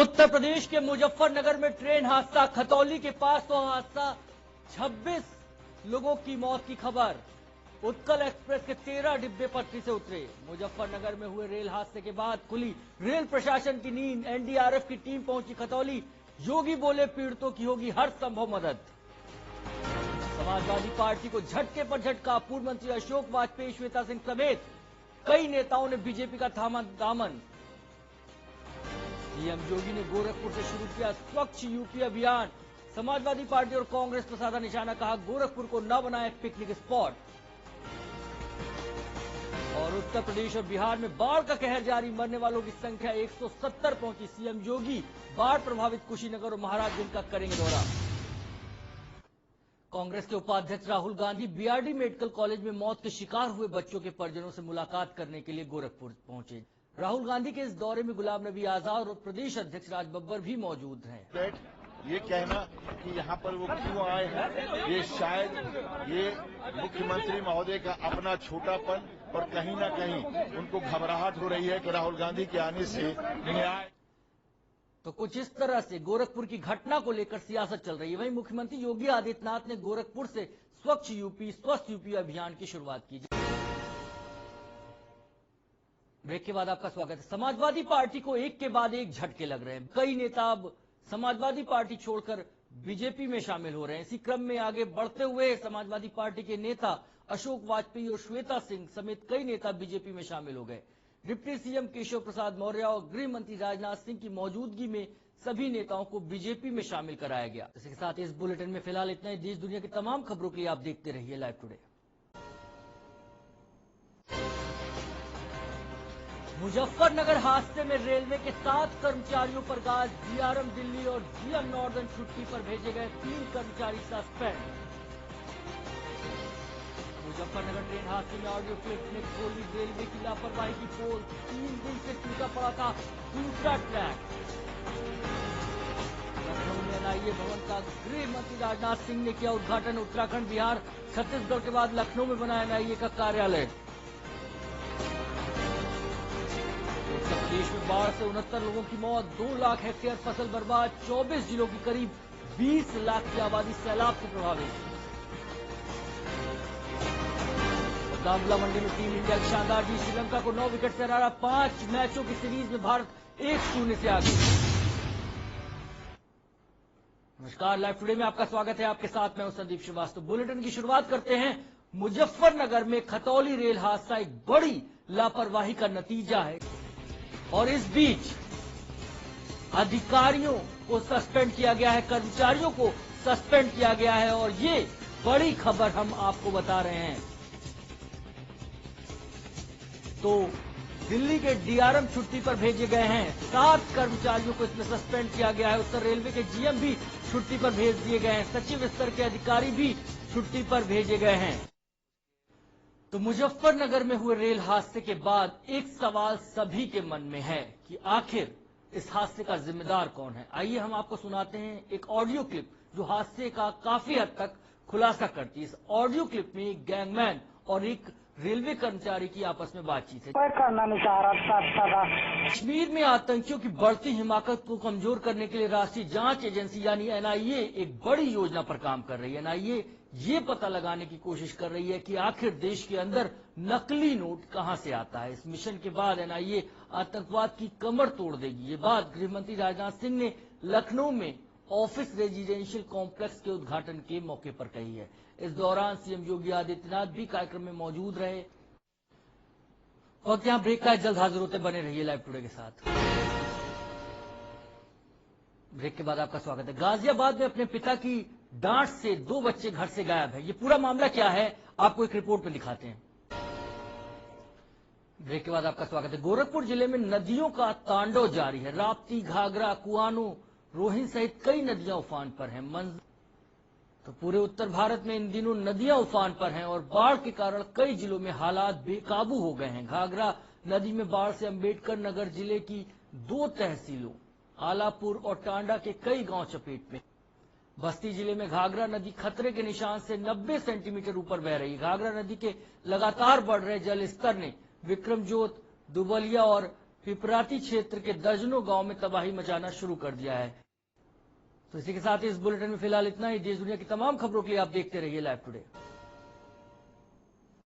उत्तर प्रदेश के मुजफ्फरनगर में ट्रेन हादसा, खतौली के पास तो हादसा, 26 लोगों की मौत की खबर। उत्कल एक्सप्रेस के 13 डिब्बे पटरी से उतरे। मुजफ्फरनगर में हुए रेल हादसे के बाद खुली रेल प्रशासन की नींद। एनडीआरएफ की टीम पहुंची खतौली। योगी बोले पीड़ितों की होगी हर संभव मदद। समाजवादी पार्टी को झटके पर झटका। पूर्व मंत्री अशोक वाजपेयी, श्वेता सिंह समेत कई नेताओं ने बीजेपी का थामा दामन। सीएम योगी ने गोरखपुर से शुरू किया स्वच्छ यूपी अभियान। समाजवादी पार्टी और कांग्रेस पर साधा निशाना, कहा गोरखपुर को न बनाए पिकनिक स्पॉट। और उत्तर प्रदेश और बिहार में बाढ़ का कहर जारी, मरने वालों की संख्या 170 पहुंची। सीएम योगी बाढ़ प्रभावित कुशीनगर और महाराजगंज का करेंगे दौरा। कांग्रेस के उपाध्यक्ष Rahul Gandhi BRD medical college में मौत के शिकार हुए बच्चों के परिजनों से मुलाकात करने के लिए गोरखपुर पहुंचे। राहुल गांधी के इस दौरे में गुलाम नबी आजाद और प्रदेश अध्यक्ष राज बब्बर भी मौजूद हैं। ये कहना कि यहाँ पर वो क्यों आए हैं, ये शायद ये मुख्यमंत्री महोदय का अपना छोटापन और कहीं ना कहीं उनको घबराहट हो रही है कि राहुल गांधी के आने से न्याय। तो कुछ इस तरह से गोरखपुर की घटना को लेकर सियासत चल रही है। वहीं मुख्यमंत्री योगी आदित्यनाथ ने गोरखपुर से स्वच्छ यूपी, स्वस्थ यूपी अभियान की शुरुआत की। ब्रेक के बाद आपका स्वागत है। समाजवादी पार्टी को एक के बाद एक झटके लग रहे हैं। कई नेता अब समाजवादी पार्टी छोड़कर बीजेपी में शामिल हो रहे हैं। इसी क्रम में आगे बढ़ते हुए समाजवादी पार्टी के नेता अशोक वाजपेयी और श्वेता सिंह समेत कई नेता बीजेपी में शामिल हो गए। डिप्टी सीएम केशव प्रसाद मौर्य और गृह मंत्री राजनाथ सिंह की मौजूदगी में सभी नेताओं को बीजेपी में शामिल कराया गया। इसके साथ इस बुलेटिन में फिलहाल इतना ही। देश दुनिया की तमाम खबरों के लिए आप देखते रहिए लाइव टुडे। मुजफ्फरनगर हादसे में रेलवे के 7 कर्मचारियों पर गाज। डीआरएम दिल्ली और जीएम नॉर्दर्न छुट्टी पर भेजे गए 3 कर्मचारी सस्पेंड। मुजफ्फरनगर ट्रेन हादसे में ऑडियो क्लिप ने खोली रेलवे की लापरवाही की पोल। 3 दिन से टूटा पड़ा था दूसरा ट्रैक। लखनऊ में एनआईए भवन का गृह मंत्री राजनाथ सिंह ने किया उद्घाटन। उत्तराखंड, बिहार, छत्तीसगढ़ के बाद लखनऊ में बना एनआईए का कार्यालय। उत्तर प्रदेश में बाढ़ से 69 लोगों की मौत, 2 लाख हेक्टेयर फसल बर्बाद, 24 जिलों की करीब 20 लाख की आबादी सैलाब से प्रभावित। दामला मंडी में टीम इंडिया की शानदार जीत। श्रीलंका को 9 विकेट से हराया। 5 मैचों की सीरीज में भारत 1-0 से आगे। नमस्कार, लाइव टुडे में आपका स्वागत है। आपके साथ मैं हूं संदीप श्रीवास्तव। बुलेटिन की शुरुआत करते हैं। मुजफ्फरनगर में खतौली रेल हादसा एक बड़ी लापरवाही का नतीजा है और इस बीच अधिकारियों को सस्पेंड किया गया है, कर्मचारियों को सस्पेंड किया गया है और ये बड़ी खबर हम आपको बता रहे हैं। तो दिल्ली के डीआरएम छुट्टी पर भेजे गए हैं। 7 कर्मचारियों को इसमें सस्पेंड किया गया है। उत्तर रेलवे के जीएम भी छुट्टी पर भेज दिए गए हैं। सचिव स्तर के अधिकारी भी छुट्टी पर भेजे गए हैं। तो मुजफ्फरनगर में हुए रेल हादसे के बाद एक सवाल सभी के मन में है कि आखिर इस हादसे का जिम्मेदार कौन है। आइए हम आपको सुनाते हैं एक ऑडियो क्लिप जो हादसे का काफी हद तक खुलासा करती है। इस ऑडियो क्लिप में एक गैंगमैन और एक रेलवे कर्मचारी की आपस में बातचीत है। करना नहीं चाह रहा। कश्मीर में आतंकियों की बढ़ती हिमाकत को कमजोर करने के लिए राष्ट्रीय जांच एजेंसी यानी एनआईए एक बड़ी योजना पर काम कर रही है। एनआईए ये पता लगाने की कोशिश कर रही है कि आखिर देश के अंदर नकली नोट कहां से आता है। इस मिशन के बाद एनआईए आतंकवाद की कमर तोड़ देगी। ये बात गृह मंत्री राजनाथ सिंह ने लखनऊ में ऑफिस रेजिडेंशियल कॉम्प्लेक्स के उद्घाटन के मौके पर कही है। इस दौरान सीएम योगी आदित्यनाथ भी कार्यक्रम में मौजूद रहे। वक्त यहां ब्रेक का, जल्द हाजिर होते, बने रहिए लाइव टुडे के साथ। ब्रेक के बाद आपका स्वागत है। गाजियाबाद में अपने पिता की डांट से 2 बच्चे घर से गायब है। ये पूरा मामला क्या है आपको एक रिपोर्ट में दिखाते हैं। ब्रेक के बाद आपका स्वागत है। गोरखपुर जिले में नदियों का तांडव जारी है। राप्ती, घाघरा, कुआनो, रोहिन सहित कई नदियां उफान पर हैं। तो पूरे उत्तर भारत में इन दिनों नदियां उफान पर हैं और बाढ़ के कारण कई जिलों में हालात बेकाबू हो गए हैं। घाघरा नदी में बाढ़ से अंबेडकर नगर जिले की 2 तहसीलों आलापुर और टांडा के कई गांव चपेट में। बस्ती जिले में घाघरा नदी खतरे के निशान से 90 सेंटीमीटर ऊपर बह रही है। घाघरा नदी के लगातार बढ़ रहे जल स्तर ने विक्रमजोत, दुबलिया और पिपराती क्षेत्र के दर्जनों गांव में तबाही मचाना शुरू कर दिया है। तो इसी के साथ इस बुलेटिन में फिलहाल इतना ही। देश दुनिया की तमाम खबरों के लिए आप देखते रहिए लाइव टुडे।